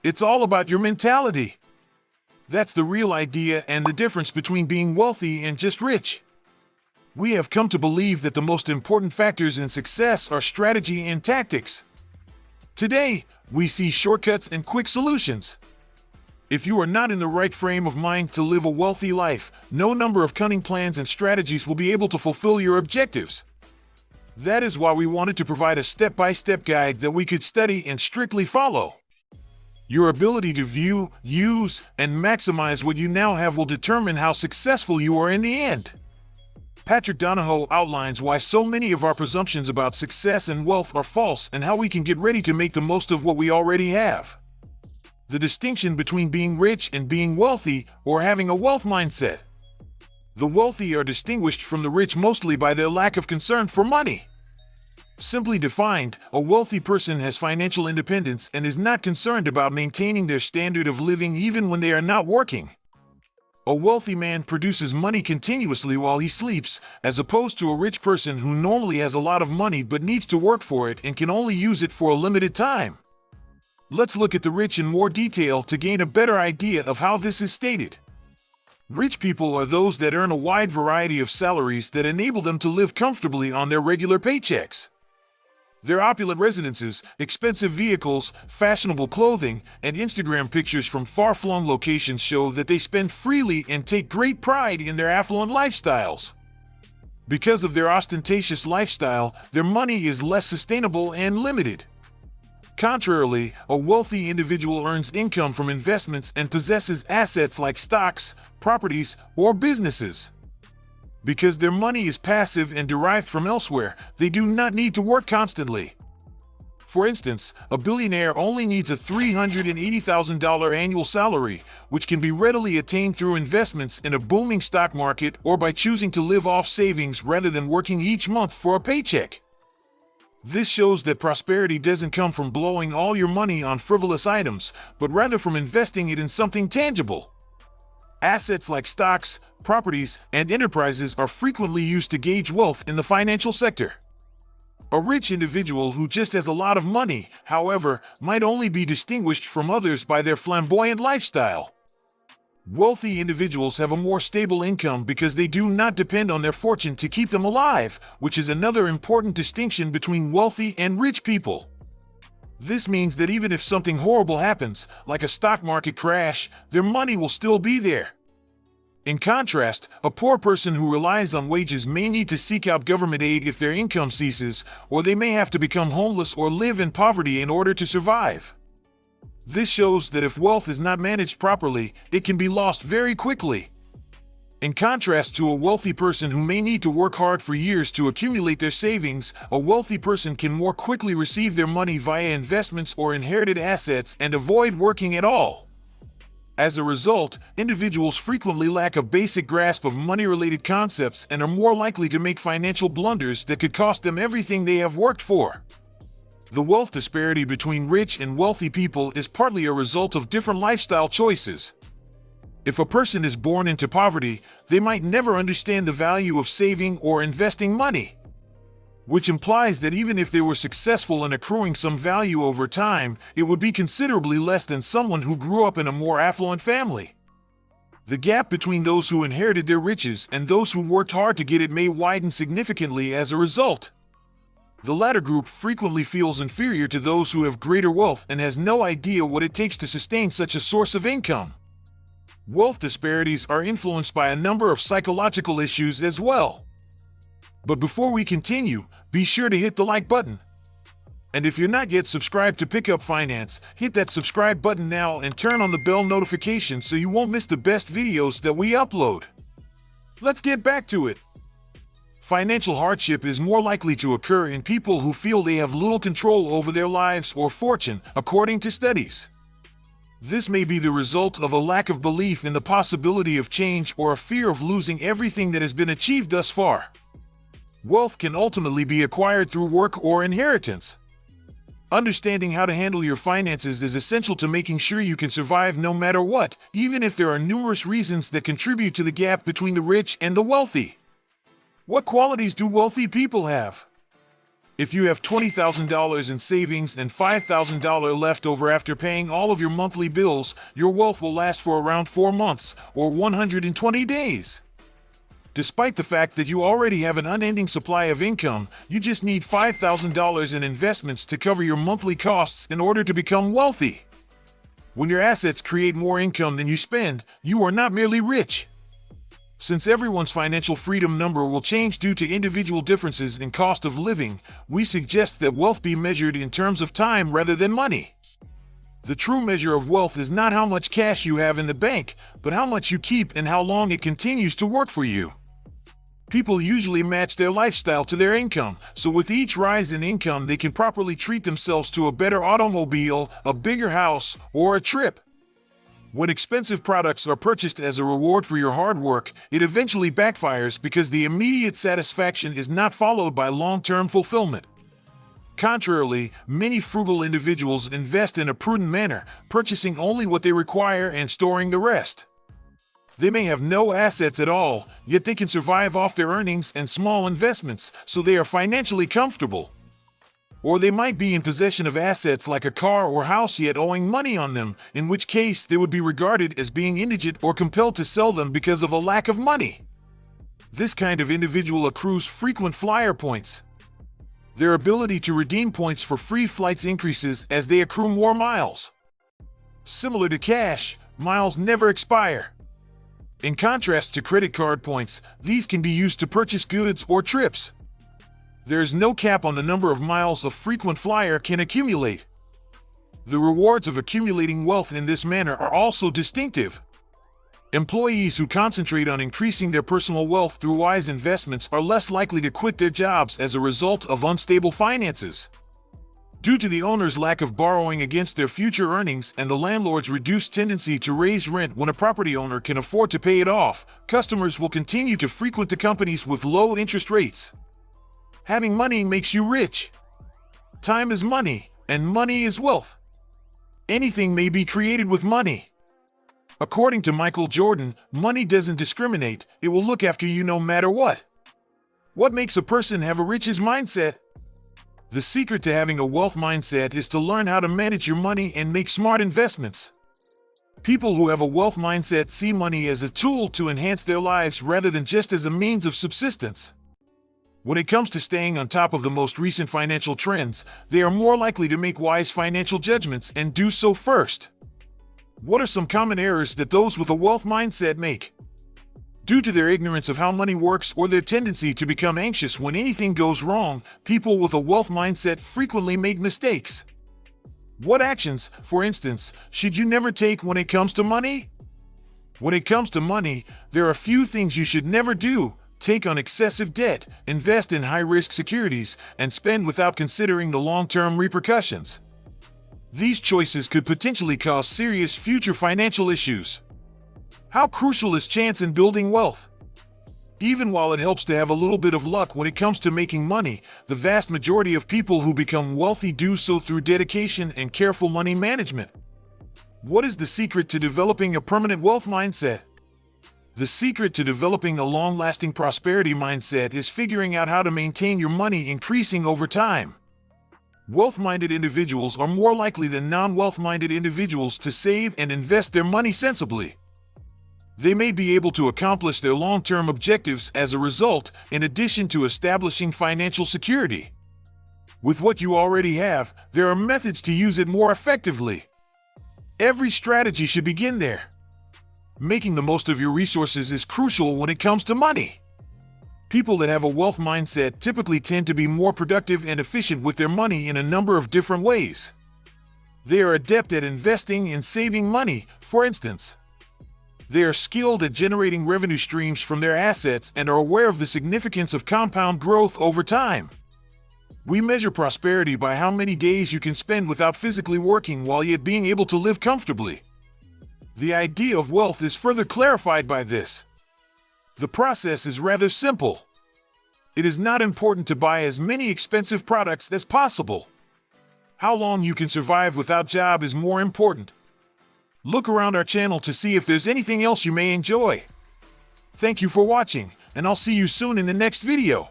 It's all about your mentality. That's the real idea and the difference between being wealthy and just rich. We have come to believe that the most important factors in success are strategy and tactics. Today, we see shortcuts and quick solutions. If you are not in the right frame of mind to live a wealthy life, no number of cunning plans and strategies will be able to fulfill your objectives. That is why we wanted to provide a step-by-step guide that we could study and strictly follow. Your ability to view, use, and maximize what you now have will determine how successful you are in the end. Patrick Donahoe outlines why so many of our presumptions about success and wealth are false and how we can get ready to make the most of what we already have. The distinction between being rich and being wealthy, or having a wealth mindset. The wealthy are distinguished from the rich mostly by their lack of concern for money. Simply defined, a wealthy person has financial independence and is not concerned about maintaining their standard of living even when they are not working. A wealthy man produces money continuously while he sleeps, as opposed to a rich person who normally has a lot of money but needs to work for it and can only use it for a limited time. Let's look at the rich in more detail to gain a better idea of how this is stated. Rich people are those that earn a wide variety of salaries that enable them to live comfortably on their regular paychecks. Their opulent residences, expensive vehicles, fashionable clothing, and Instagram pictures from far-flung locations show that they spend freely and take great pride in their affluent lifestyles. Because of their ostentatious lifestyle, their money is less sustainable and limited. Contrarily, a wealthy individual earns income from investments and possesses assets like stocks, properties, or businesses. Because their money is passive and derived from elsewhere, they do not need to work constantly. For instance, a billionaire only needs a $380,000 annual salary, which can be readily attained through investments in a booming stock market or by choosing to live off savings rather than working each month for a paycheck. This shows that prosperity doesn't come from blowing all your money on frivolous items, but rather from investing it in something tangible. Assets like stocks, properties, and enterprises are frequently used to gauge wealth in the financial sector. A rich individual who just has a lot of money, however, might only be distinguished from others by their flamboyant lifestyle. Wealthy individuals have a more stable income because they do not depend on their fortune to keep them alive, which is another important distinction between wealthy and rich people. This means that even if something horrible happens, like a stock market crash, their money will still be there. In contrast, a poor person who relies on wages may need to seek out government aid if their income ceases, or they may have to become homeless or live in poverty in order to survive. This shows that if wealth is not managed properly, it can be lost very quickly. In contrast to a wealthy person who may need to work hard for years to accumulate their savings, a wealthy person can more quickly receive their money via investments or inherited assets and avoid working at all. As a result, individuals frequently lack a basic grasp of money-related concepts and are more likely to make financial blunders that could cost them everything they have worked for. The wealth disparity between rich and wealthy people is partly a result of different lifestyle choices. If a person is born into poverty, they might never understand the value of saving or investing money. Which implies that even if they were successful in accruing some value over time, it would be considerably less than someone who grew up in a more affluent family. The gap between those who inherited their riches and those who worked hard to get it may widen significantly as a result. The latter group frequently feels inferior to those who have greater wealth and has no idea what it takes to sustain such a source of income. Wealth disparities are influenced by a number of psychological issues as well. But before we continue, be sure to hit the like button. And if you're not yet subscribed to Pick Up Finance, hit that subscribe button now and turn on the bell notification so you won't miss the best videos that we upload. Let's get back to it. Financial hardship is more likely to occur in people who feel they have little control over their lives or fortune, according to studies. This may be the result of a lack of belief in the possibility of change or a fear of losing everything that has been achieved thus far. Wealth can ultimately be acquired through work or inheritance. Understanding how to handle your finances is essential to making sure you can survive no matter what, even if there are numerous reasons that contribute to the gap between the rich and the wealthy. What qualities do wealthy people have? If you have $20,000 in savings and $5,000 left over after paying all of your monthly bills, your wealth will last for around 4 months, or 120 days. Despite the fact that you already have an unending supply of income, you just need $5,000 in investments to cover your monthly costs in order to become wealthy. When your assets create more income than you spend, you are not merely rich. Since everyone's financial freedom number will change due to individual differences in cost of living, we suggest that wealth be measured in terms of time rather than money. The true measure of wealth is not how much cash you have in the bank, but how much you keep and how long it continues to work for you. People usually match their lifestyle to their income, so with each rise in income they can properly treat themselves to a better automobile, a bigger house, or a trip. When expensive products are purchased as a reward for your hard work, it eventually backfires because the immediate satisfaction is not followed by long-term fulfillment. Contrarily, many frugal individuals invest in a prudent manner, purchasing only what they require and storing the rest. They may have no assets at all, yet they can survive off their earnings and small investments, so they are financially comfortable. Or they might be in possession of assets like a car or house yet owing money on them, in which case they would be regarded as being indigent or compelled to sell them because of a lack of money. This kind of individual accrues frequent flyer points. Their ability to redeem points for free flights increases as they accrue more miles. Similar to cash, miles never expire. In contrast to credit card points, these can be used to purchase goods or trips. There is no cap on the number of miles a frequent flyer can accumulate. The rewards of accumulating wealth in this manner are also distinctive. Employees who concentrate on increasing their personal wealth through wise investments are less likely to quit their jobs as a result of unstable finances. Due to the owner's lack of borrowing against their future earnings and the landlord's reduced tendency to raise rent when a property owner can afford to pay it off, customers will continue to frequent the companies with low interest rates. Having money makes you rich. Time is money, and money is wealth. Anything may be created with money. According to Michael Jordan, money doesn't discriminate, it will look after you no matter what. What makes a person have a riches mindset? The secret to having a wealth mindset is to learn how to manage your money and make smart investments. People who have a wealth mindset see money as a tool to enhance their lives rather than just as a means of subsistence. When it comes to staying on top of the most recent financial trends, they are more likely to make wise financial judgments and do so first. What are some common errors that those with a wealth mindset make? Due to their ignorance of how money works or their tendency to become anxious when anything goes wrong, people with a wealth mindset frequently make mistakes. What actions, for instance, should you never take when it comes to money? When it comes to money, there are a few things you should never do. Take on excessive debt, invest in high-risk securities, and spend without considering the long-term repercussions. These choices could potentially cause serious future financial issues. How crucial is chance in building wealth? Even while it helps to have a little bit of luck when it comes to making money, the vast majority of people who become wealthy do so through dedication and careful money management. What is the secret to developing a permanent wealth mindset? The secret to developing a long-lasting prosperity mindset is figuring out how to maintain your money increasing over time. Wealth-minded individuals are more likely than non-wealth-minded individuals to save and invest their money sensibly. They may be able to accomplish their long-term objectives as a result, in addition to establishing financial security. With what you already have, there are methods to use it more effectively. Every strategy should begin there. Making the most of your resources is crucial when it comes to money. People that have a wealth mindset typically tend to be more productive and efficient with their money in a number of different ways. They are adept at investing and saving money, for instance. They are skilled at generating revenue streams from their assets and are aware of the significance of compound growth over time. We measure prosperity by how many days you can spend without physically working while yet being able to live comfortably. The idea of wealth is further clarified by this. The process is rather simple. It is not important to buy as many expensive products as possible. How long you can survive without job is more important. Look around our channel to see if there's anything else you may enjoy. Thank you for watching, and I'll see you soon in the next video.